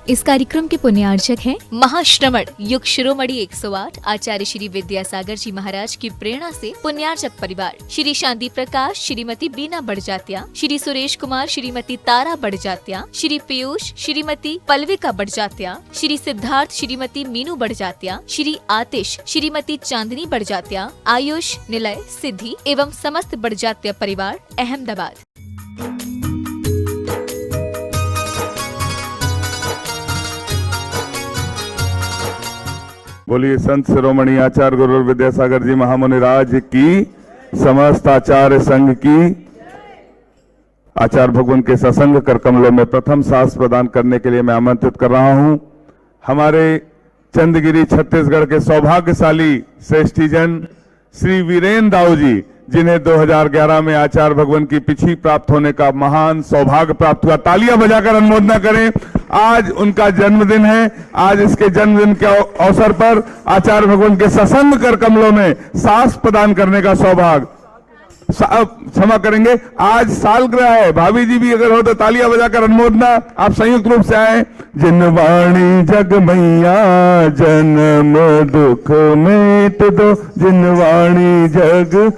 इस कार्यक्रम के पुण्यार्चक हैं महाश्रमण युग शिरोमणि 108 आचार्य श्री विद्यासागर जी महाराज की प्रेरणा से पुण्यार्चक परिवार श्री शांति प्रकाश, श्रीमती बीना बड़जात्या, श्री सुरेश कुमार, श्रीमती तारा बड़जात्या, श्री पीयूष, श्रीमती पल्विका बड़जात्या, श्री सिद्धार्थ, श्रीमती मीनू बड़जात्या, श्री आतिश, श्रीमती चांदनी बड़जात्या, आयुष, निलय, सिद्धि एवं समस्त बड़जात्या परिवार अहमदाबाद। बोलिए संत शिरोमणि आचार्य गुरु विद्यासागर जी महामुनि राज की, समस्त आचार्य संघ की। आचार्य भगवान के सत्संग कर कमलों में प्रथम सास प्रदान करने के लिए मैं आमंत्रित कर रहा हूं हमारे चंदगिरी छत्तीसगढ़ के सौभाग्यशाली श्रेष्ठीजन श्री वीरेंद्र दाऊ जी, जिन्हें 2011 में आचार्य भगवान की पिछी प्राप्त होने का महान सौभाग्य प्राप्त हुआ। तालियां बजाकर अनुमोदना करें। आज उनका जन्मदिन है। आज इसके जन्मदिन के अवसर पर आचार्य भगवान के सत्संग कर कमलों में सास प्रदान करने का सौभाग्य, क्षमा करेंगे, आज सालगिरह है। भाभी जी भी अगर हो तो तालियां बजाकर अनुमोदना। आप संयुक्त रूप से आए। जिनवाणी जग मैया जन्म दुख मेट दो, जिनवाणी जग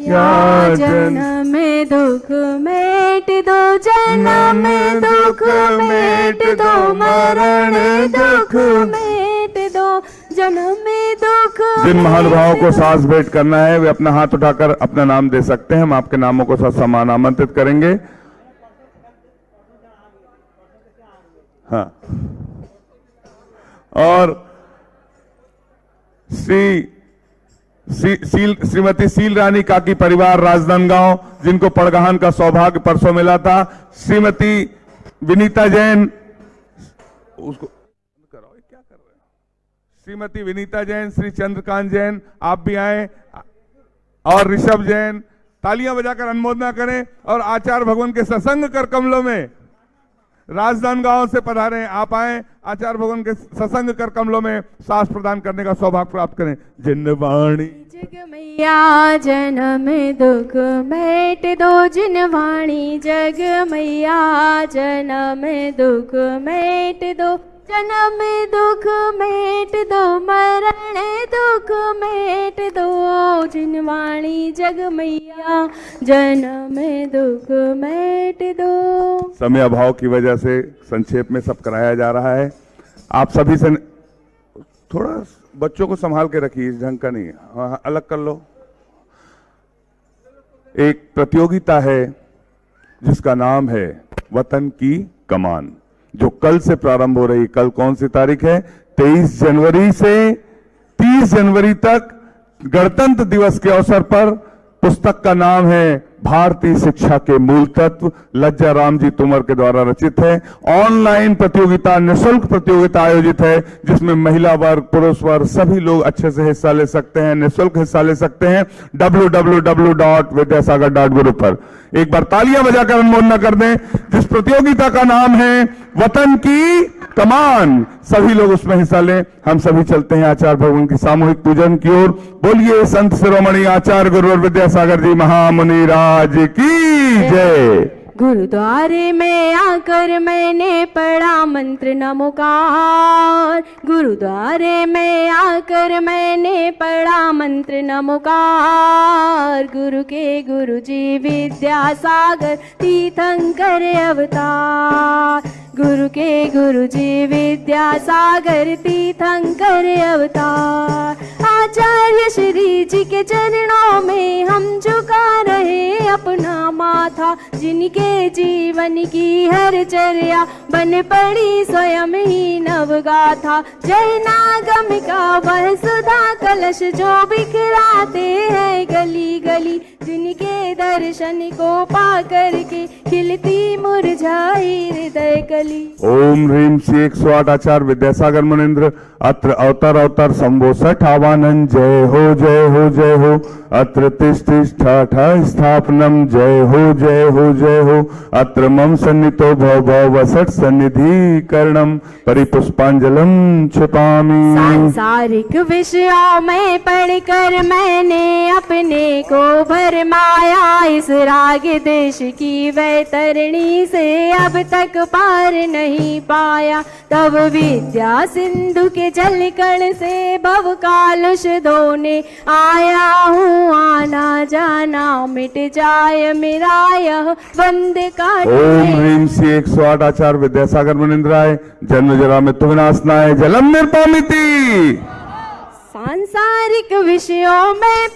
या जन्म में दुख मेट दो, जन्म में दुख मेट दो, मरण दुख मेट दो, जन्म में दुख। जिन महानुभावों को सास भेंट करना है वे अपना हाथ उठाकर अपना नाम दे सकते हैं। हम आपके नामों को ससम्मान आमंत्रित करेंगे। हाँ, और श्रीमती सील रानी काकी परिवार राजनांदगांव, जिनको पड़गहान का सौभाग्य परसों मिला था। श्रीमती विनीता जैन, उसको क्या कर रहे हैं? श्रीमती विनीता जैन, श्री चंद्रकांत जैन, आप भी आए, और ऋषभ जैन। तालियां बजाकर अनुमोदना करें। और आचार्य भगवान के सत्संग कर कमलों में राजनांदगांव से पधारे, आप आए, आचार्य भगवान के सत्संग कर कमलों में सास प्रदान करने का सौभाग्य प्राप्त करें। जिनवाणी जग मैया जन्म दुख मेट दो, जिनवाणी जग मैया जन्म दुख मेट दो, जन्म दुख मेट दो, मरण दुख मेट दो, जिनवाणी जग मैया जन्म दुख मेट दो। समय अभाव की वजह से संक्षेप में सब कराया जा रहा है। आप सभी से थोड़ा बच्चों को संभाल के रखिए, ढंग का नहीं। हाँ, अलग कर लो। एक प्रतियोगिता है जिसका नाम है वतन की कमान, जो कल से प्रारंभ हो रही। कल कौन सी तारीख है? 23 जनवरी से 30 जनवरी तक गणतंत्र दिवस के अवसर पर। पुस्तक का नाम है भारतीय शिक्षा के मूल तत्व, लज्जा राम जी तोमर के द्वारा रचित है। ऑनलाइन प्रतियोगिता, निःशुल्क प्रतियोगिता आयोजित है, जिसमें महिला वर्ग, पुरुष वर्ग सभी लोग अच्छे से हिस्सा ले सकते हैं, निःशुल्क हिस्सा ले सकते हैं www.vidyasagar.guru पर। एक बार तालियां बजाकर अनुमोदना कर दें। जिस प्रतियोगिता का नाम है वतन की कमान, सभी लोग उसमें हिस्सा लें। हम सभी चलते हैं आचार्य भगवान की सामूहिक पूजन की ओर। बोलिए संत शिरोमणि आचार्य गुरु विद्यासागर जी महामुनि राज की जय। गुरुद्वारे में आकर मैंने पढ़ा मंत्र नमोकार, गुरुद्वारे में आकर मैंने पढ़ा मंत्र नमोकार। गुरु के गुरु जी विद्यासागर तीर्थंकर अवतार, गुरु के गुरु जी विद्यासागर तीर्थंकर अवतार। आचार्य श्री जी के चरणों में हम झुका रहे अपना माथा, जिनके जीवन की हर चर्या बन पड़ी स्वयं ही नवगाथा। जय नागम का वह सुधा कलश जो बिखराते हैं गली गली, जिनके दर्शन को पा करके खिलती मुरझाई हृदय कली। ओम ह्रीम श्री 108 आचार्य विद्यासागर मुनीन्द्र अत्र अवतर अवतर संभो 60 आवानंद जय हो जय हो जय हो। अत्र तिष्ठा स्थापनम जय हो जय हो जय हो। अत्र मम सन्नितो भव भव वसट सन्निधि करणम परिपुष्पांजलम छिपामि। सांसारिक विषयों में पढ़कर मैंने अपने को भरमाया, इस राग देश की वैतरणी से अब तक पार नहीं पाया। तब विद्या सिंधु के जल कण से भव कालुष धोने आया हूँ, आना जाना मिट जाए मेरा यह बंद का। ओम ह्रीम श्री 108 आचार्य विद्यासागर मुनिंद्राय। जन्म जरा मृत्यु विनाशनाय जलम निर्पामिति। सांसारिक विषयों में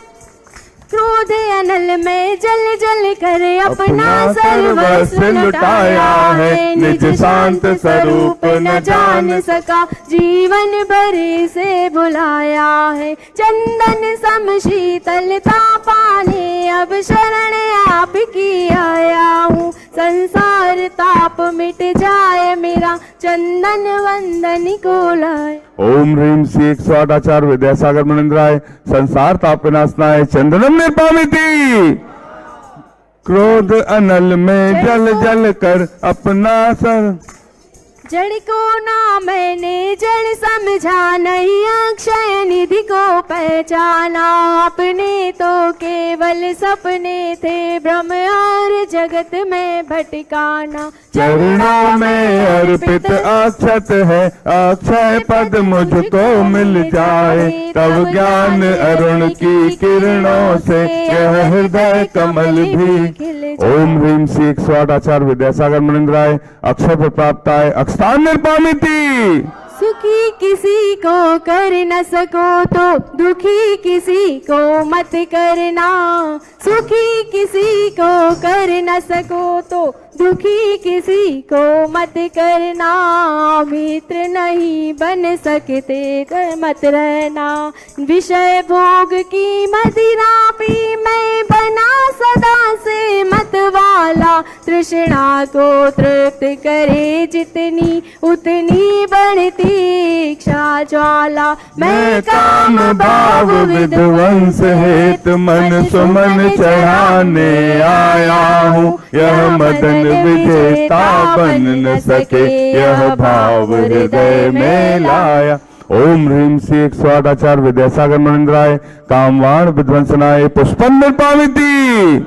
क्रोध अनल में जल जल कर अपना सर्वस्व लुटाया है, निज शांत स्वरूप न जान सका जीवन भर से बुलाया है। चंदन सम शीतलता पाने अब शरण आपकी आया हूँ, संसार ताप मिट जाए मेरा चंदन वंदन को लाए। ओम ह्रीम श्री 108 आचार्य विद्यासागर मुनिंद्राय। संसार ताप विनाशनाय चंदनम निर्पामिति। क्रोध अनल में जल जल कर अपना सर। जड़ को ना मैंने जड़ समझा, नहीं अक्षय निधि को पहचाना। अपने तो केवल सपने थे भ्रम और जगत में भटकाना। चरणों में अर्पित अक्षत है, अक्षय पद मुझको मिल जाए। तब ज्ञान अरुण की किरणों से यह हृदय कमल भी। ओम ह्रीम श्री 108 आचार्य विद्यासागर मुनिंद्राय। अक्षय पर प्राप्ताय अक्षतान निर्पामिति। सुखी किसी को कर न सको तो दुखी किसी को मत करना। सुखी किसी को कर न सको तो दुखी किसी को मत करना। मित्र नहीं बन सकते तो मत रहना। विषय भोग की मदिरा पी मैं बना सदा से मत वाला। तृष्णा को तृप्त करे जितनी उतनी बढ़ती इच्छा ज्वाला। मैं काम भाव विध्वंस हेत मन सुमन चढ़ाने आया हूँ। यह मदन विजेता बन न सके, यह भाव हृदय में लाया। ओम ह्रीम श्री 108 आचार्य विद्यासागर मुनिंद्राय। कामवाण विध्वंसनाय पुष्पम निर्पामिति।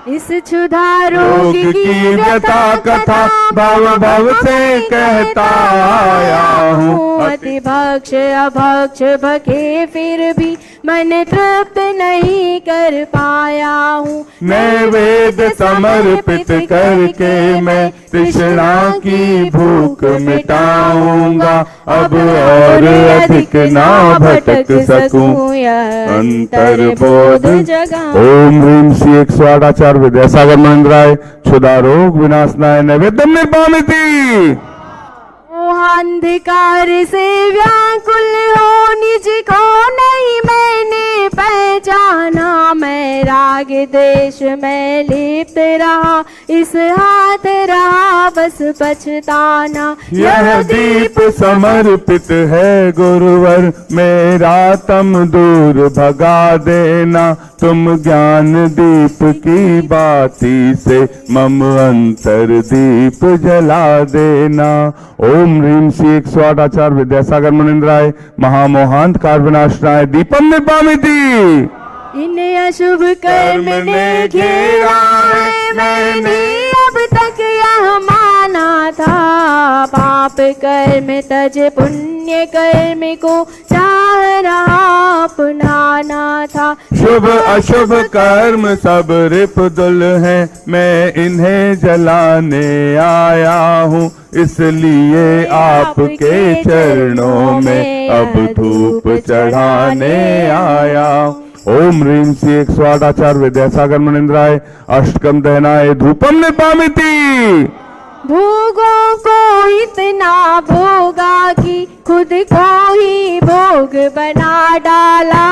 इस क्षुधा रोग की व्यथा कथा भव भव से कहता आया हूँ। अति भक्ष अभक्ष भखे फिर भी मन तृप्त नहीं कर पाया हूँ। नैवेद्य समर्पित करके मैं तृष्णा की भूख मिटाऊंगा। अब और अधिक ना भटक सकूं, अंतर बोध जगा। ओम ह्रीम श्री 108 आचार्य विद्यासागर मुनिंद्राय। क्षुधा रोग विनाशनाय नैवेद्यम निर्पामिति। अंधकार से व्याकुल हो निज को नहीं मैंने पहचाना। मैं राग देश में लिप्त रहा, इस हाथ रहा बस पछताना। यह दीप समर्पित है गुरुवर, मेरा तम दूर भगा देना। तुम ज्ञान दीप की बाती से मम अंतर दीप जला देना। ओम ह्रीम श्री 108 आचार्य विद्यासागर मुनिंद्राय। महामोहांतकार विनाशनाय दीपम निर्पामिति। इन अशुभ कर्म ने घेरा है, मैंने अब तक यह माना था। पाप कर्म तज पुण्य कर्म को चाह रहा अपनाना था। शुभ अशुभ कर्म सब रिपुदुल हैं, मैं इन्हें जलाने आया हूँ। इसलिए आपके चरणों में अब धूप चढ़ाने आया। ओम ह्रीम श्री 108 आचार्य विद्यासागर मुनिंद्राय। अष्टकम दहनाय धूपम निर्पामिति। भोगों को इतना भोगा कि खुद को ही भोग बना डाला।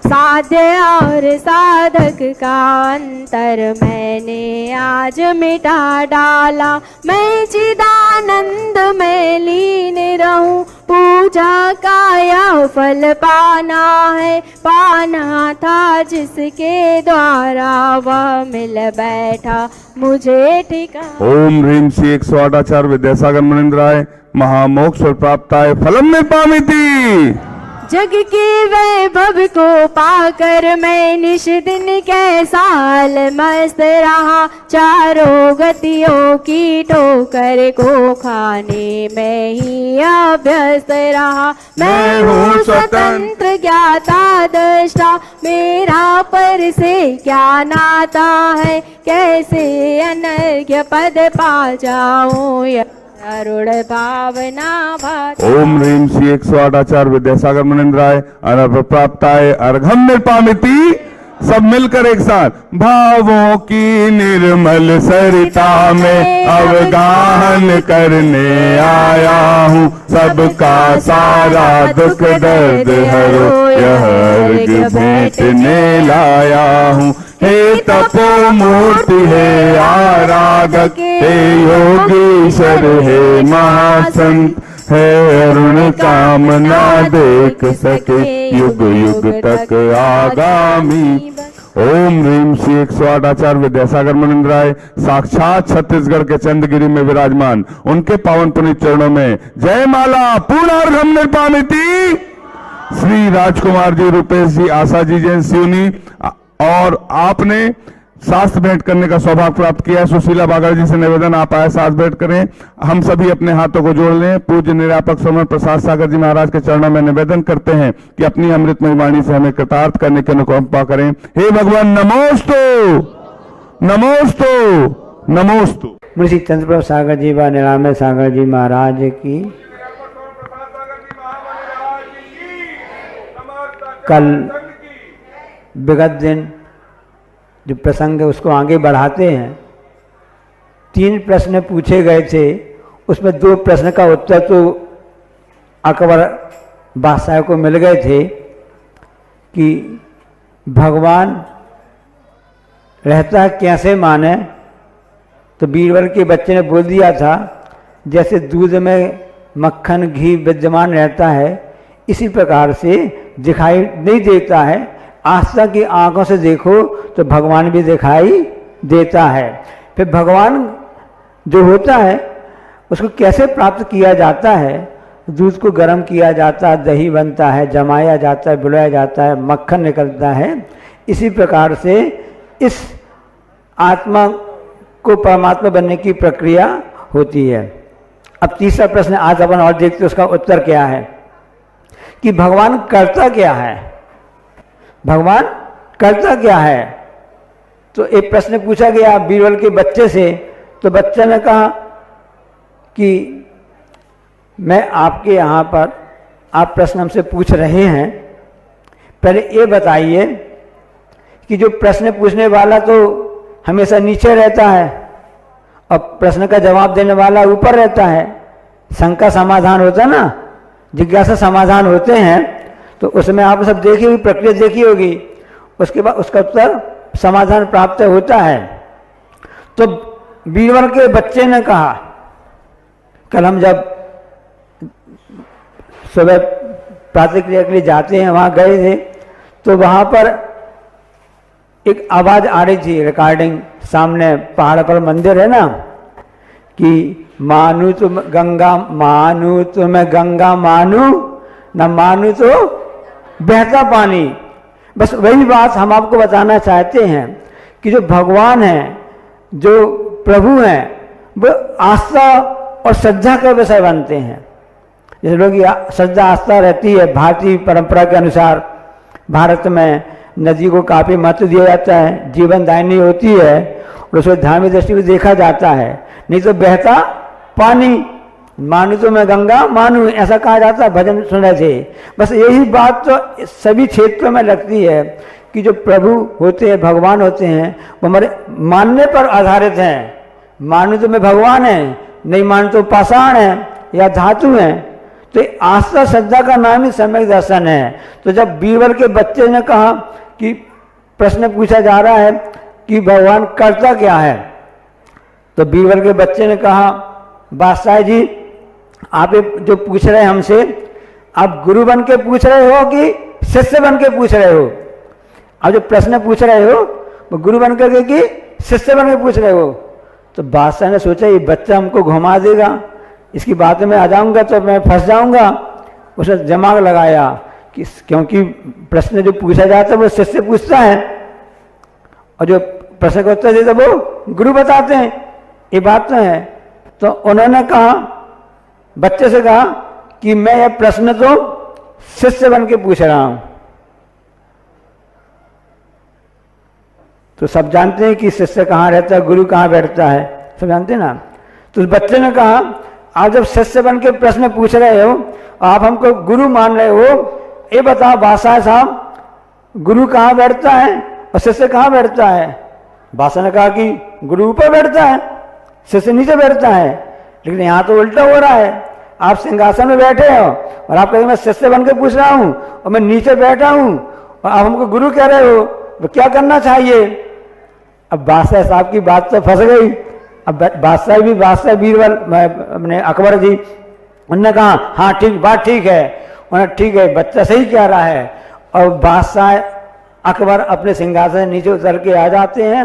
साध्य और साधक का अंतर मैंने आज मिटा डाला। मैं चिदानंद में लीन रहूं, पूज पूजा का यह फल पाना है, पाना था जिसके द्वारा वह मिल बैठा मुझे ठिकाना। ओम ह्रीं श्री 108 आचार्य विद्यासागर मुनीन्द्राय महामोक्ष प्राप्ताय फलम में पामिति। जग के वैभव को पाकर मैं निश दिन कैसाल मस्त रहा, चारों गतियों की ठोकर को खाने में ही अभ्यस्त रहा। मैं हूँ स्वतंत्र ज्ञाता दृष्टा, मेरा पर से क्या नाता है, कैसे अनर्घ्य पद पा जाऊं अरुण भावना भात। ओम ह्रीं श्री 108 आचार्य विद्यासागर मुनीन्द्राय अनर्भ प्राप्ताय अर्घम निर्पामिति। सब मिलकर एक साथ। भावों की निर्मल सरिता में अवगाहन करने आया हूँ, सबका सारा दुख दर्द हरो यह अर्घ्य भेंटने लाया हूँ। हे तपो मूर्ति हे आराधक, हे योगीश्वर हे महासंत, है अरुण कामना देख सके युग युग तक आगामी। ओम ह्रीं श्री 108 आचार्य विद्यासागर मुनीन्द्राय साक्षात छत्तीसगढ़ के चंद्रगिरी में विराजमान उनके पावन पुनीत चरणों में जय माला पूर्णार्घम निर्पामिति। श्री राजकुमार जी, रूपेश जी, आशा जी, जैन सिवनी और आपने शास्त्र भेंट करने का सौभाग्य प्राप्त किया। सुशीला बागर जी से निवेदन आप आए साथ भेंट करें। हम सभी अपने हाथों को जोड़ लें। पूज्य निरापक समन प्रसाद सागर जी महाराज के चरणों में निवेदन करते हैं कि अपनी अमृतमय वाणी से हमें कृतार्थ करने की अनुकंपा करें। हे भगवान नमोस्तु नमोस्तु नमोस्तु। मुंशी चंद्रप्रभु सागर जी व निरामय सागर जी महाराज की। कल विगत दिन जो प्रसंग है उसको आगे बढ़ाते हैं। 3 प्रश्न पूछे गए थे, उसमें 2 प्रश्न का उत्तर तो अकबर बादशाह को मिल गए थे कि भगवान रहता कैसे माने। तो बीरबल के बच्चे ने बोल दिया था जैसे दूध में मक्खन घी विद्यमान रहता है इसी प्रकार से दिखाई नहीं देता है, आस्था की आंखों से देखो तो भगवान भी दिखाई देता है। फिर भगवान जो होता है उसको कैसे प्राप्त किया जाता है, दूध को गर्म किया जाता है, दही बनता है, जमाया जाता है, बुलाया जाता है, मक्खन निकलता है। इसी प्रकार से इस आत्मा को परमात्मा बनने की प्रक्रिया होती है। अब तीसरा प्रश्न आज अपन और देखते उसका उत्तर क्या है कि भगवान करता क्या है, भगवान करता क्या है। तो एक प्रश्न पूछा गया बीरबल के बच्चे से, तो बच्चे ने कहा कि मैं आपके यहाँ पर, आप प्रश्न हमसे पूछ रहे हैं, पहले ये बताइए कि जो प्रश्न पूछने वाला तो हमेशा नीचे रहता है और प्रश्न का जवाब देने वाला ऊपर रहता है। शंका समाधान होता ना, जिज्ञासा समाधान होते हैं, तो उसमें आप सब देखी हुई प्रक्रिया देखी होगी, उसके बाद उसका उत्तर समाधान प्राप्त होता है। तो बीरबल के बच्चे ने कहा, कल हम जब सुबह प्रातःक्रिया के लिए जाते हैं वहाँ गए थे, तो वहाँ पर एक आवाज़ आ रही थी, रिकॉर्डिंग, सामने पहाड़ पर मंदिर है ना, कि मानू तुम गंगा, मानू तुम्हें गंगा मानू, न मानू तो बहता पानी। बस वही बात हम आपको बताना चाहते हैं कि जो भगवान हैं, जो प्रभु हैं, वो आस्था और श्रद्धा का विषय बनते हैं। जैसे लोग श्रद्धा आस्था रहती है, भारतीय परंपरा के अनुसार भारत में नदी को काफ़ी महत्व दिया जाता है, जीवन दायिनी होती है और उसको धार्मिक दृष्टि से देखा जाता है। नहीं तो बहता पानी, मानू तो मैं गंगा मानू, ऐसा कहा जाता है, भजन सुने थे। बस यही बात तो सभी क्षेत्रों में लगती है कि जो प्रभु होते हैं, भगवान होते हैं, वो हमारे मानने पर आधारित हैं। मानू तो मैं भगवान है, नहीं मानू तो पाषाण है या धातु है। तो आस्था श्रद्धा का नाम ही सम्यक दर्शन है। तो जब बीरबल के बच्चे ने कहा कि प्रश्न पूछा जा रहा है कि भगवान करता क्या है, तो बीरबल के बच्चे ने कहा, बादशाह जी आप जो पूछ रहे हैं हमसे, आप गुरु बन के पूछ रहे हो कि शिष्य बन के पूछ रहे हो? अब जो प्रश्न पूछ रहे हो वो गुरु बन करके कि शिष्य बन के पूछ रहे हो? तो बादशाह ने सोचा ये बच्चा हमको घुमा देगा, इसकी बात में आ जाऊंगा तो मैं फंस जाऊंगा। उसने दिमाग लगाया कि क्योंकि प्रश्न जो पूछा जाता है वो शिष्य पूछता है और जो प्रश्न का उत्तर देता वो गुरु बताते हैं, ये बात तो है। तो उन्होंने कहा, बच्चे से कहा कि मैं यह प्रश्न तो शिष्य बन के पूछ रहा हूं। तो सब जानते हैं कि शिष्य कहाँ रहता है, गुरु कहाँ बैठता है, सब जानते हैं ना। तो उस बच्चे ने कहा, आप जब शिष्य बन के प्रश्न पूछ रहे हो, आप हमको गुरु मान रहे हो, ये बताओ बादशाह साहब, गुरु कहाँ बैठता है और शिष्य कहाँ बैठता है? बादशाह ने कहा कि गुरु ऊपर बैठता है, शिष्य नीचे बैठता है। लेकिन यहाँ तो उल्टा हो रहा है, आप सिंहासन में बैठे हो और आप कहेंगे मैं शिष्य बन के पूछ रहा हूँ और मैं नीचे बैठा हूँ और आप हमको गुरु कह रहे हो, तो क्या करना चाहिए? अब बादशाह साहब की बात तो फंस गई। अब बादशाह बीरबल अपने अकबर जी, उन्होंने कहा हाँ ठीक, बात ठीक है। उन्होंने ठीक है, बच्चा सही कह रहा है। और बादशाह अकबर अपने सिंहासन से नीचे उतर के आ जाते हैं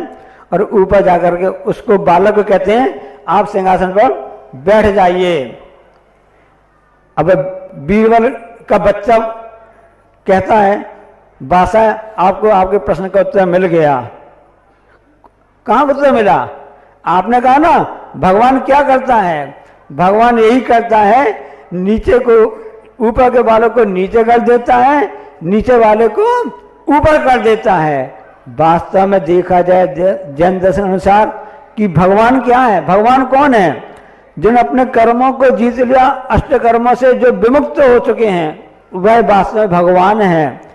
और ऊपर जाकर के उसको बालक को कहते हैं आप सिंहासन पर बैठ जाइए। अब बीरबल का बच्चा कहता है बादशाह आपको आपके प्रश्न का उत्तर मिल गया। कहाँ उत्तर मिला? आपने कहा ना भगवान क्या करता है, भगवान यही करता है, नीचे को ऊपर के वालों को नीचे कर देता है, नीचे वाले को ऊपर कर देता है। वास्तव में देखा जाए जैन दर्शन अनुसार कि भगवान क्या है, भगवान कौन है? जिन अपने कर्मों को जीत लिया, अष्ट कर्मों से जो विमुक्त हो चुके हैं, वह वास्तव में भगवान है।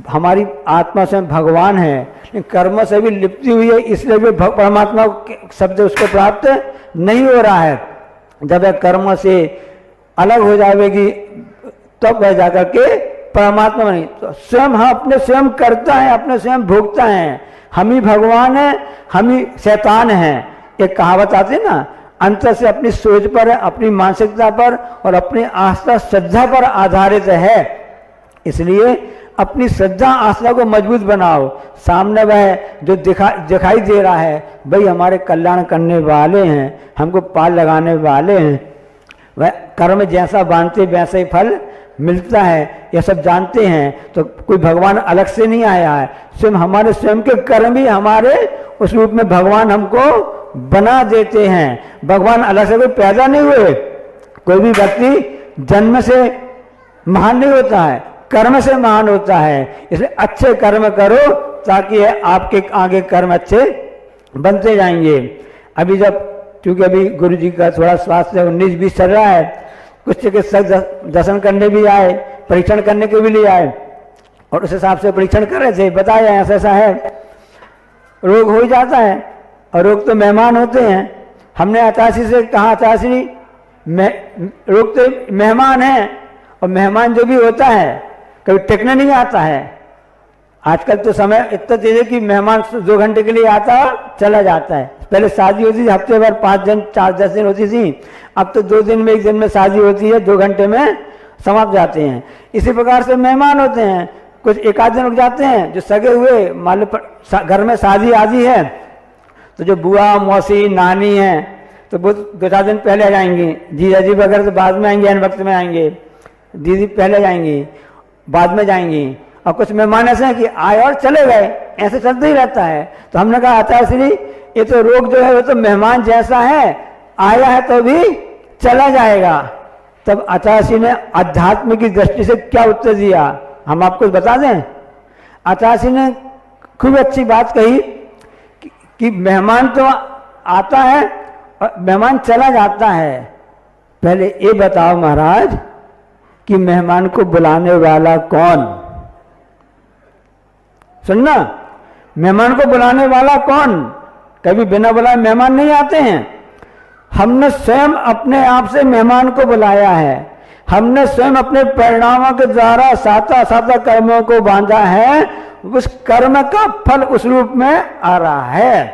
हमारी आत्मा से भगवान है, लेकिन कर्म से भी लिपटी हुई है, इसलिए भी परमात्मा शब्द उसको प्राप्त नहीं हो रहा है। जब वह कर्म से अलग हो जाएगी तब वह जाकर के परमात्मा बनी। तो स्वयं हम अपने स्वयं करता है, अपने स्वयं भोगता है। हम ही भगवान है, हम ही शैतान है। एक कहावत आती है ना, अंतर से अपनी सोच पर, अपनी मानसिकता पर और अपनी आस्था श्रद्धा पर आधारित है। इसलिए अपनी श्रद्धा आस्था को मजबूत बनाओ। सामने वह जो दिखाई दे रहा है भाई हमारे कल्याण करने वाले हैं, हमको पार लगाने वाले हैं, वह कर्म जैसा बांधते वैसे ही फल मिलता है, यह सब जानते हैं। तो कोई भगवान अलग से नहीं आया है, स्वयं हमारे स्वयं के कर्म ही हमारे उस रूप में भगवान हमको बना देते हैं। भगवान अलग से कोई पैदा नहीं हुए। कोई भी व्यक्ति जन्म से महान नहीं होता है, कर्म से महान होता है। इसलिए अच्छे कर्म करो ताकि आपके आगे कर्म अच्छे बनते जाएंगे। अभी जब क्योंकि अभी गुरु जी का थोड़ा स्वास्थ्य 19-20 चल रहा है, कुछ चिकित्सक दर्शन करने भी आए, परीक्षण करने के भी लिए आए और उस हिसाब से परीक्षण कर रहे थे। बताया ऐसा ऐसा है, रोग हो जाता है और रोग तो मेहमान होते हैं। हमने आचार्य से कहा, आचार्य रोग तो मेहमान है और मेहमान जो भी होता है कभी टिकने नहीं आता है। आजकल तो समय इतना तेज है कि मेहमान 2 घंटे के लिए आता चला जाता है। पहले शादी होती थी हफ्ते भर 5 दिन 4-10 दिन होती थी, अब तो 2 दिन में 1 दिन में शादी होती है, 2 घंटे में समाप्त जाते हैं। इसी प्रकार से मेहमान होते हैं, कुछ 1 दिन रुक जाते हैं। जो सगे हुए मान लो घर में शादी आदि है तो जो बुआ मौसी नानी है तो वो 2-4 दिन पहले आ जाएंगी, जीजा जी वगैरह तो बाद में आएंगे, वक्त में आएंगे, दीदी पहले जाएंगी बाद में जाएंगी। और कुछ मेहमान ऐसे हैं कि आए और चले गए, ऐसे चलते ही रहता है। तो हमने कहा आचार्य श्री ये तो रोग जो है वो तो मेहमान जैसा है, आया है तो भी चला जाएगा। तब आचार्य श्री ने अध्यात्म की दृष्टि से क्या उत्तर दिया हम आपको बता दें। आचार्य श्री ने खूब अच्छी बात कही कि मेहमान तो आता है और मेहमान चला जाता है। पहले ये बताओ महाराज कि मेहमान को बुलाने वाला कौन? सुनना, मेहमान को बुलाने वाला कौन? कभी बिना बुलाए मेहमान नहीं आते हैं। हमने स्वयं अपने आप से मेहमान को बुलाया है। हमने स्वयं अपने परिणामों के द्वारा साता कर्मों को बांधा है। उस कर्म का फल उस रूप में आ रहा है।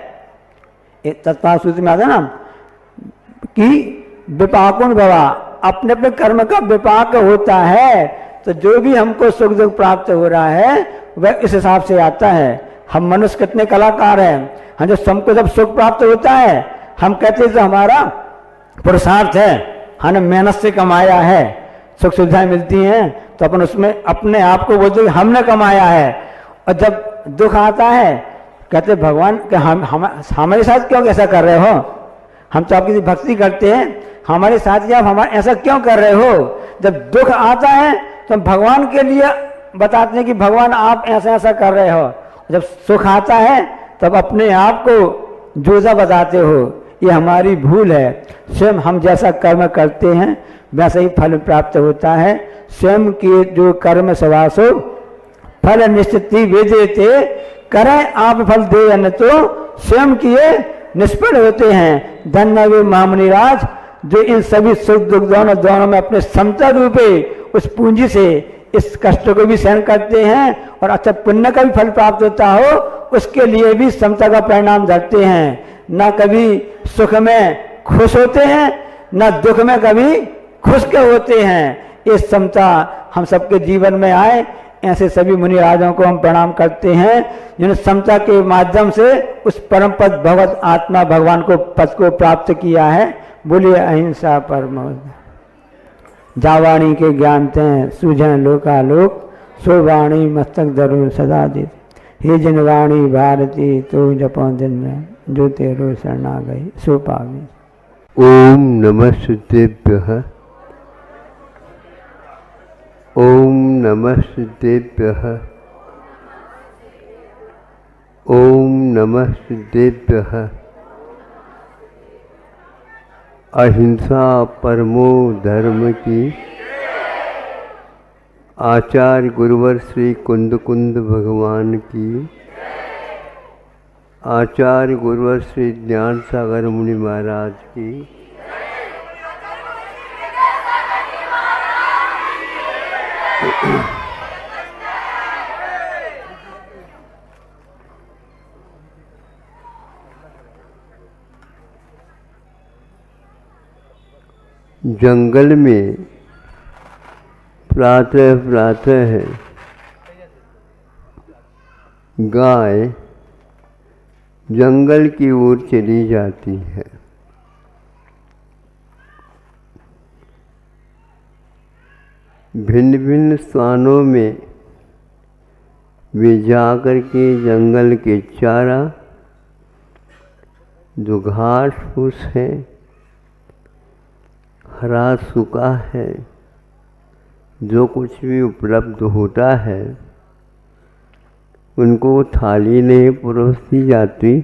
तत्पाल सूत्र में आता है ना कि विपाकुन भवा, अपने अपने कर्म का विपाक होता है, तो जो भी हमको सुख दुख प्राप्त हो रहा है वह इस हिसाब से आता है। हम मनुष्य कितने कलाकार हैं, हम जो हमको जब सुख प्राप्त होता है हम कहते हैं जो हमारा पुरुषार्थ है, हमने मेहनत से कमाया है, सुख सुविधाएं मिलती हैं तो अपन उसमें अपने आप को बोलते हमने कमाया है। और जब दुख आता है कहते भगवान कि हमारे साथ क्यों ऐसा कर रहे हो, हम तो आपकी भक्ति करते हैं, हमारे साथ ही आप हमारे ऐसा क्यों कर रहे हो। जब दुख आता है तो हम भगवान के लिए बताते हैं कि भगवान आप ऐसा ऐसा कर रहे हो। जब सुख आता है तब अपने आप को जोजा बताते हो, ये हमारी भूल है। स्वयं हम जैसा कर्म करते हैं वैसा ही फल प्राप्त होता है। स्वयं के जो कर्म सवासो फल निश्चित वेदेते, करें आप फल दे न तो स्वयं किए निष्फल होते हैं। धन्य वे महामुनिराज जो इन सभी सुख दुख दोनों में अपने समता रूपे उस पूंजी से इस कष्ट को भी सहन करते हैं और अच्छा पुण्य का भी फल प्राप्त होता हो उसके लिए भी समता का परिणाम धरते हैं। न कभी सुख में खुश होते हैं न दुख में कभी खुश के होते हैं। ये समता हम सबके जीवन में आए, ऐसे सभी मुनि राजों को हम प्रणाम करते हैं जिन्होंने समता के माध्यम से उस परम पद भगवत आत्मा भगवान को पद को प्राप्त किया है। बोलिए अहिंसा परमो जावाणी के ज्ञानते सूझन लोकालोक, सो वाणी मस्तक धरुण सदा दित। हे जिन वाणी भारती तो जपो दिन में, जो तेरो शरणा गई सो पावी। ओम नमः सिद्धेभ्यः, ओम नमः सिद्धेभ्यः, ओम नमः सिद्धेभ्यः। अहिंसा परमो धर्म की आचार्य गुरुवर श्री कुंद कुंद भगवान की, आचार्य गुरुवर श्री ज्ञान सागर मुनि महाराज की, जंगल में प्रातः प्रातः गाय जंगल की ओर चली जाती है। भिन्न भिन्न स्थानों में वे जाकर के जंगल के चारा, जो घास फूस है, हरा सूखा है, जो कुछ भी उपलब्ध होता है उनको थाली नहीं परोसी जाती,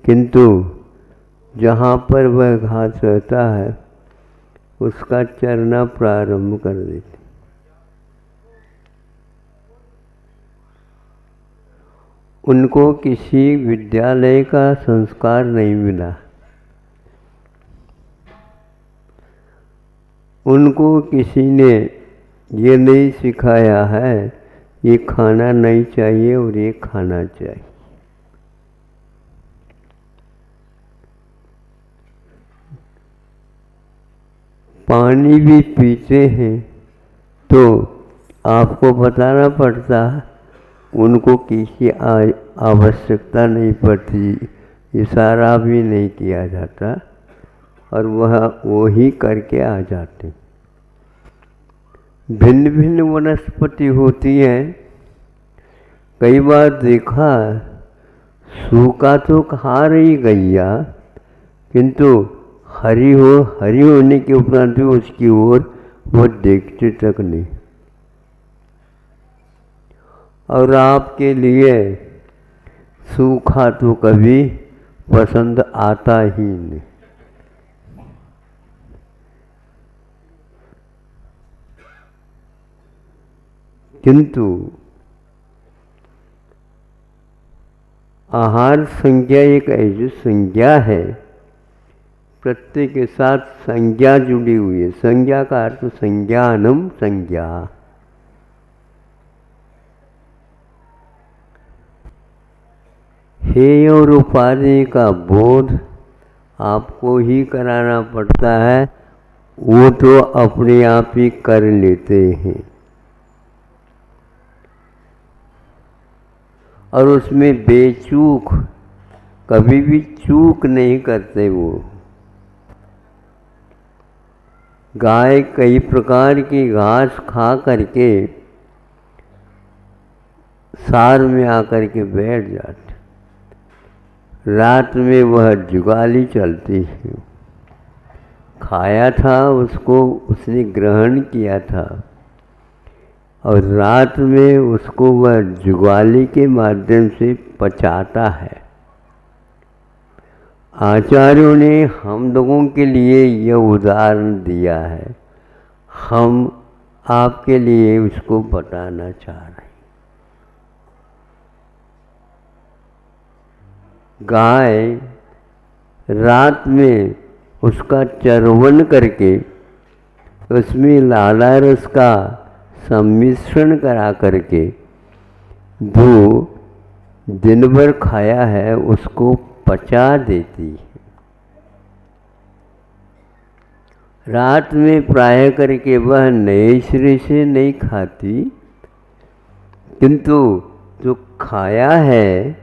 किंतु जहाँ पर वह घास रहता है उसका चरना प्रारंभ कर देती। उनको किसी विद्यालय का संस्कार नहीं मिला, उनको किसी ने ये नहीं सिखाया है ये खाना नहीं चाहिए और ये खाना चाहिए। पानी भी पीते हैं तो आपको बताना पड़ता है, उनको किसी आवश्यकता नहीं पड़ती, इशारा भी नहीं किया जाता और वह वो ही करके आ जाते। भिन्न भिन्न वनस्पति होती हैं। कई बार देखा सूखा तो खा रही गैया, किंतु हरी होने के उपरांत भी उसकी ओर वो देखते तक नहीं। और आपके लिए सूखा तो कभी पसंद आता ही नहीं। किंतु आहार संज्ञा एक ऐसी संज्ञा है, प्रत्येक के साथ संज्ञा जुड़ी हुई है। संज्ञा का अर्थ संज्ञानम संज्ञा। हेय और उपाधि का बोध आपको ही कराना पड़ता है वो तो अपने आप ही कर लेते हैं और उसमें बेचूक कभी भी चूक नहीं करते। वो गाय कई प्रकार की घास खा करके सार में आकर के बैठ जाते, रात में वह जुगाली चलती है। खाया था उसको, उसने ग्रहण किया था और रात में उसको वह जुगाली के माध्यम से पचाता है। आचार्यों ने हम लोगों के लिए यह उदाहरण दिया है, हम आपके लिए उसको बताना चाह रहे हैं। गाय रात में उसका चरवन करके उसमें लाला रस का सम्मिश्रण करा करके जो दिन भर खाया है उसको पचा देती है। रात में प्राय करके वह नए सिरे से नहीं खाती, किंतु जो खाया है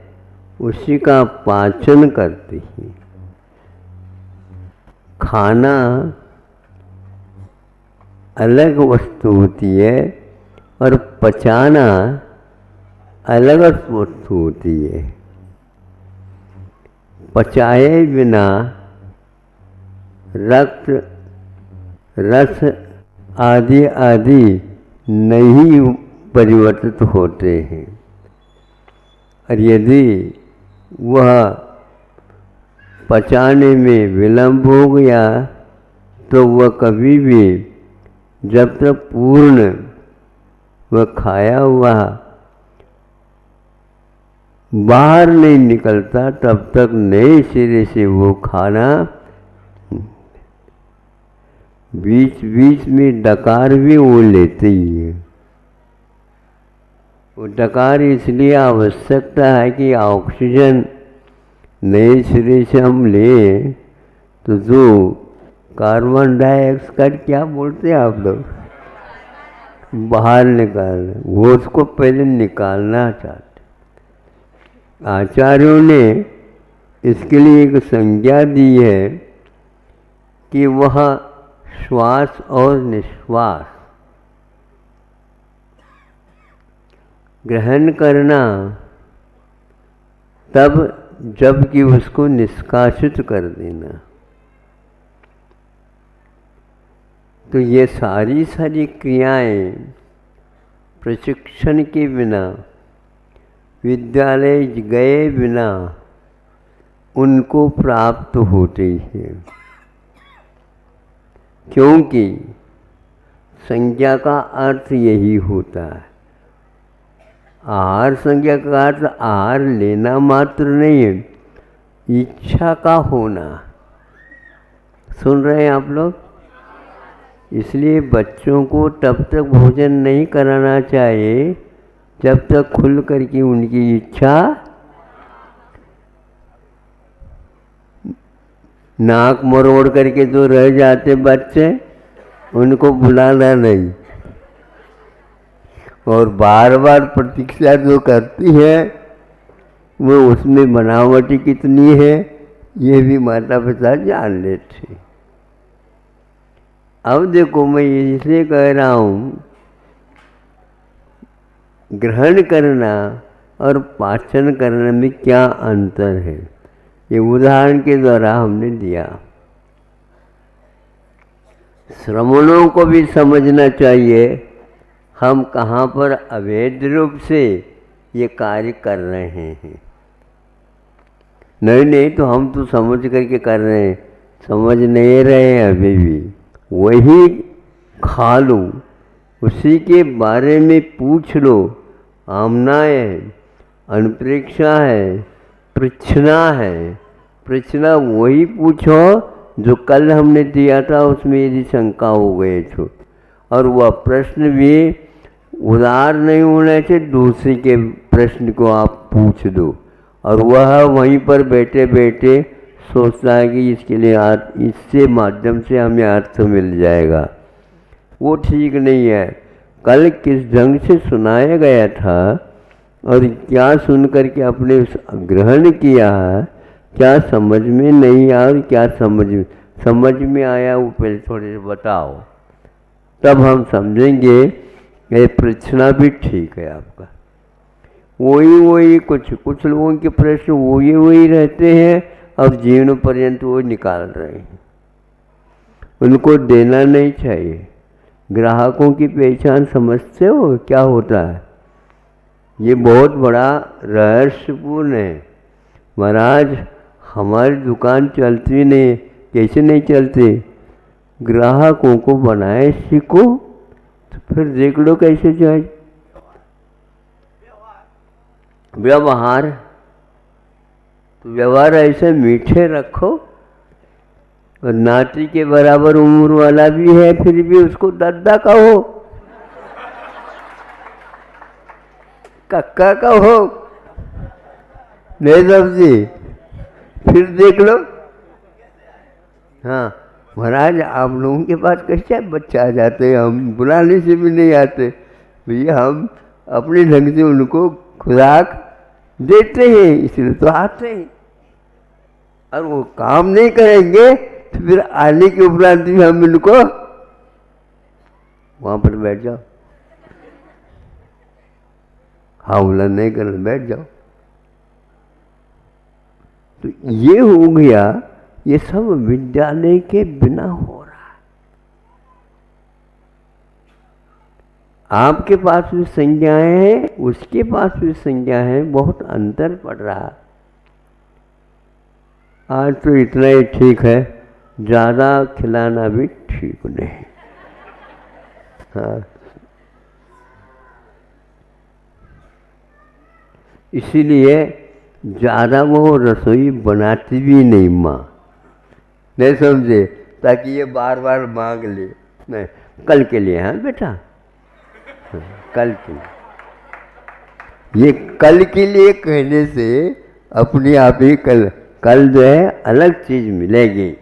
उसी का पाचन करती है। खाना अलग वस्तु होती है और पचाना अलग वस्तु होती है। पचाए बिना रक्त रस आदि आदि नहीं परिवर्तित होते हैं और यदि वह पचाने में विलंब हो गया तो वह कभी भी जब तक पूर्ण वह खाया हुआ बाहर नहीं निकलता तब तक नए सिरे से वो खाना बीच बीच में डकार भी वो लेते ही है। वो डकार इसलिए आवश्यकता है कि ऑक्सीजन नए सिरे से हम लें तो जो कार्बन डाइऑक्साइड क्या बोलते हैं आप लोग, बाहर निकालना, वो उसको पहले निकालना चाहते। आचार्यों ने इसके लिए एक संज्ञा दी है कि वह श्वास और निश्वास ग्रहण करना तब जबकि उसको निष्कासित कर देना। तो ये सारी सारी क्रियाएं प्रशिक्षण के बिना, विद्यालय गए बिना उनको प्राप्त होती है, क्योंकि संज्ञा का अर्थ यही होता है। आहार संज्ञा का अर्थ आहार लेना मात्र नहीं है, इच्छा का होना। सुन रहे हैं आप लोग? इसलिए बच्चों को तब तक भोजन नहीं कराना चाहिए जब तक खुल करके उनकी इच्छा, नाक मरोड़ करके जो रह जाते बच्चे उनको बुलाना नहीं, और बार बार प्रतीक्षा जो करती है वो उसमें बनावटी कितनी है ये भी माता पिता जान लेते। अब देखो मैं इसलिए कह रहा हूँ, ग्रहण करना और पाचन करने में क्या अंतर है, ये उदाहरण के द्वारा हमने दिया। श्रमणों को भी समझना चाहिए हम कहाँ पर अवैध रूप से ये कार्य कर रहे हैं। नहीं तो हम तो समझ करके कर रहे हैं, समझ नहीं रहे हैं अभी भी। वही खा लो, उसी के बारे में पूछ लो, आमनाएँ है, अनुप्रेक्षा है, पृच्छना है। पृच्छना वही पूछो जो कल हमने दिया था, उसमें यदि शंका हो गए तो, और वह प्रश्न भी उदार नहीं होने से दूसरे के प्रश्न को आप पूछ दो और वह वहीं पर बैठे बैठे सोचता है कि इसके लिए इससे माध्यम से हमें अर्थ मिल जाएगा। वो ठीक नहीं है। कल किस ढंग से सुनाया गया था और क्या सुन करके अपने ग्रहण किया, क्या समझ में नहीं आया और क्या समझ में आया, वो पहले थोड़े से बताओ, तब हम समझेंगे। ये प्रश्न भी ठीक है आपका। वही कुछ लोगों के प्रश्न वही रहते हैं और जीवन पर्यंत वो निकाल रहे हैं। उनको देना नहीं चाहिए। ग्राहकों की पहचान समझते हो क्या होता है? ये बहुत बड़ा रहस्यपूर्ण है। महाराज, हमारी दुकान चलती नहीं, कैसे नहीं चलती? ग्राहकों को बनाए सीखो, तो फिर देख लो कैसे जाए। व्यवहार, तो व्यवहार ऐसे मीठे रखो। और नाती के बराबर उम्र वाला भी है, फिर भी उसको दादा कहो, कक्का कहो, नहीं समझी? फिर देख लो। हाँ महाराज, आप लोगों के पास कैसे बच्चे आ जाते हैं, हम बुलाने से भी नहीं आते। भैया हम अपने ढंग से उनको खुराक देते हैं, इसलिए तो आते हैं। और वो काम नहीं करेंगे तो फिर आने के उपरांत भी हम इनको वहाँ पर बैठ जाओ, हावला नहीं करना, बैठ जाओ। तो ये हो गया, ये सब विद्यालय के बिना हो रहा है। आपके पास भी संज्ञाएं हैं, उसके पास भी संज्ञा है, बहुत अंतर पड़ रहा है। आज तो इतना ही ठीक है, ज़्यादा खिलाना भी ठीक नहीं। हाँ, इसीलिए ज़्यादा वो रसोई बनाती भी नहीं माँ, नहीं समझे, ताकि ये बार बार मांग ले। नहीं, कल के लिए, हाँ बेटा, हाँ, कल के लिए। ये कल के लिए कहने से अपने आप ही कल जो है अलग चीज़ मिलेगी,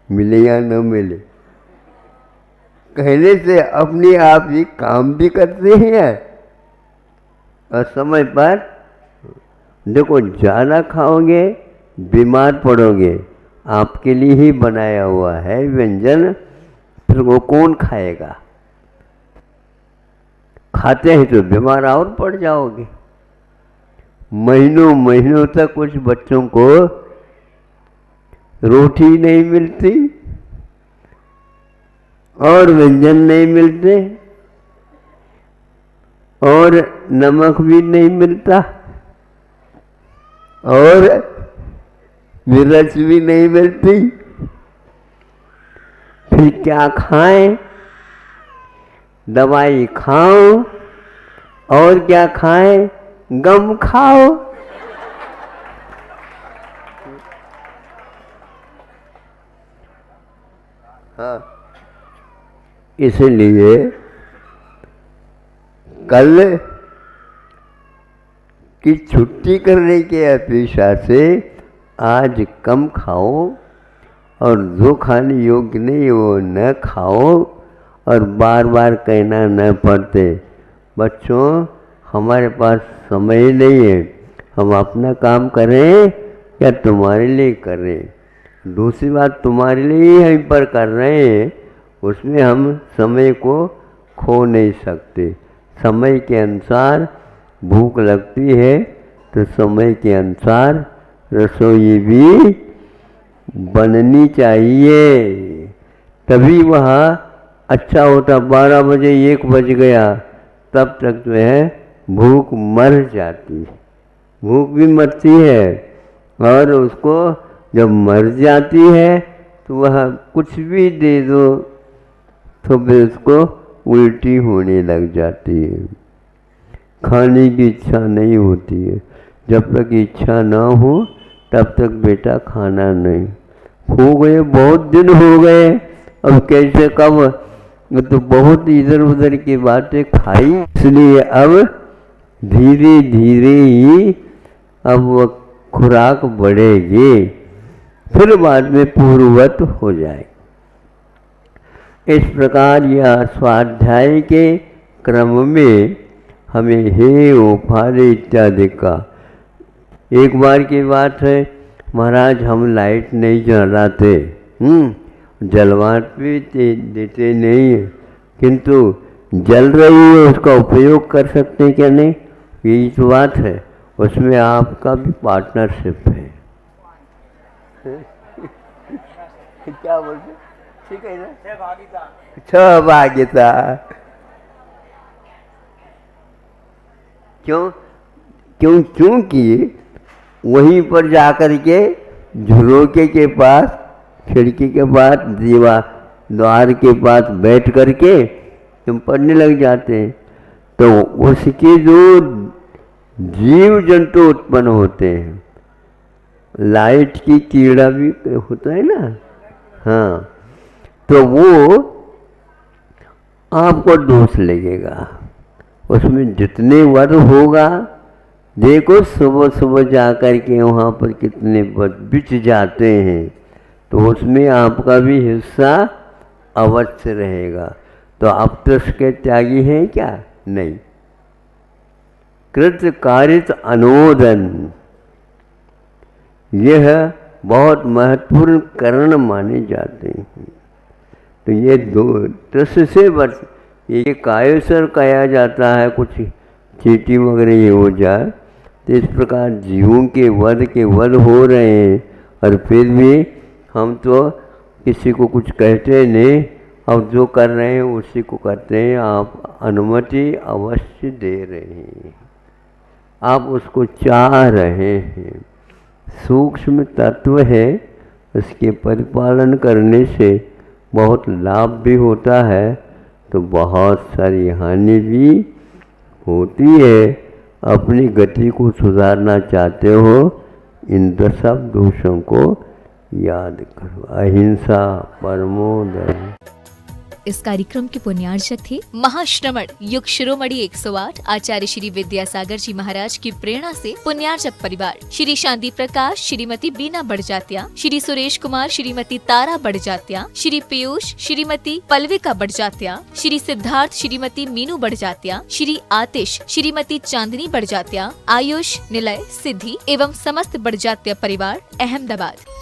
मिले या न मिले, कहने से अपने आप ही काम भी करते हैं। और समय पर देखो, ज़्यादा खाओगे बीमार पड़ोगे। आपके लिए ही बनाया हुआ है व्यंजन, फिर वो कौन खाएगा? खाते हैं तो बीमार और पड़ जाओगे। महीनों महीनों तक कुछ बच्चों को रोटी नहीं मिलती और व्यंजन नहीं मिलते और नमक भी नहीं मिलता और मिर्च भी नहीं मिलती। फिर क्या खाएं? दवाई खाओ और क्या खाएं? गम खाओ। हाँ, इसलिए कल की छुट्टी करने के अपेक्षा से आज कम खाओ और जो खाने योग्य नहीं वो न खाओ और बार बार कहना न पड़ते, बच्चों हमारे पास समय नहीं है, हम अपना काम करें या तुम्हारे लिए करें। दूसरी बात, तुम्हारे लिए ही हम पर कर रहे हैं, उसमें हम समय को खो नहीं सकते। समय के अनुसार भूख लगती है तो समय के अनुसार रसोई भी बननी चाहिए, तभी वह अच्छा होता। 12 बजे 1 बज गया तब तक जो है भूख मर जाती है, भूख भी मरती है और उसको जब मर जाती है तो वह कुछ भी दे दो तो फिर उसको उल्टी होने लग जाती है, खाने की इच्छा नहीं होती है। जब तक इच्छा ना हो तब तक बेटा खाना नहीं। हो गए बहुत दिन हो गए, अब कैसे कब, तो बहुत इधर उधर की बातें खाई, इसलिए अब धीरे धीरे ही अब खुराक बढ़ेगी, फिर बाद में पूर्ववत हो जाए। इस प्रकार यह स्वाध्याय के क्रम में हमें हे ओफारे इत्यादि का, एक बार की बात है, महाराज हम लाइट नहीं जलाते, जलवात भी देते नहीं है, किंतु जल रही है उसका उपयोग कर सकते हैं क्या? नहीं, यही तो बात है, उसमें आपका भी पार्टनरशिप है। क्या बोलते? ठीक है ना, सहभागिता। क्योंकि वहीं पर जाकर के झरोके के पास, खिड़की के पास, द्वार के पास बैठ करके तुम पढ़ने लग जाते हैं, तो उसके जो जीव जंतु उत्पन्न होते हैं, लाइट की कीड़ा भी होता है ना, हाँ, तो वो आपको दोष लगेगा। उसमें जितने वर्ग होगा, देखो सुबह सुबह जाकर के वहाँ पर कितने बिछ जाते हैं, तो उसमें आपका भी हिस्सा अवश्य रहेगा। तो आप तो उसके त्यागी हैं क्या? नहीं। कृत कारित अनुमोदन, यह बहुत महत्वपूर्ण कारण माने जाते हैं। तो ये दो दस से वर्ष ये कायसर कहा जाता है, कुछ चीटी वगैरह ये हो जाए, तो इस प्रकार जीवों के वध हो रहे हैं, और फिर भी हम तो किसी को कुछ कहते नहीं, अब जो कर रहे हैं उसी को करते हैं। आप अनुमति अवश्य दे रहे हैं, आप उसको चाह रहे हैं, सूक्ष्म तत्व है, उसके परिपालन करने से बहुत लाभ भी होता है, तो बहुत सारी हानि भी होती है। अपनी गति को सुधारना चाहते हो, इन 10 दोषों को याद करो। अहिंसा, परमो धर्म। इस कार्यक्रम के पुण्यार्चक थे महाश्रमण युग शिरोमणि 108 आचार्य श्री विद्यासागर जी महाराज की प्रेरणा से पुण्यार्चक परिवार श्री शांति प्रकाश, श्रीमती बीना बड़जात्या, श्री सुरेश कुमार, श्रीमती तारा बड़जात्या, श्री पीयूष, श्रीमती पल्विका बड़जात्या, श्री सिद्धार्थ, श्रीमती मीनू बड़जात्या, श्री आतिश, श्रीमती चांदनी बड़जात्या, आयुष, निलय, सिद्धि एवं समस्त बड़जात्या परिवार, अहमदाबाद।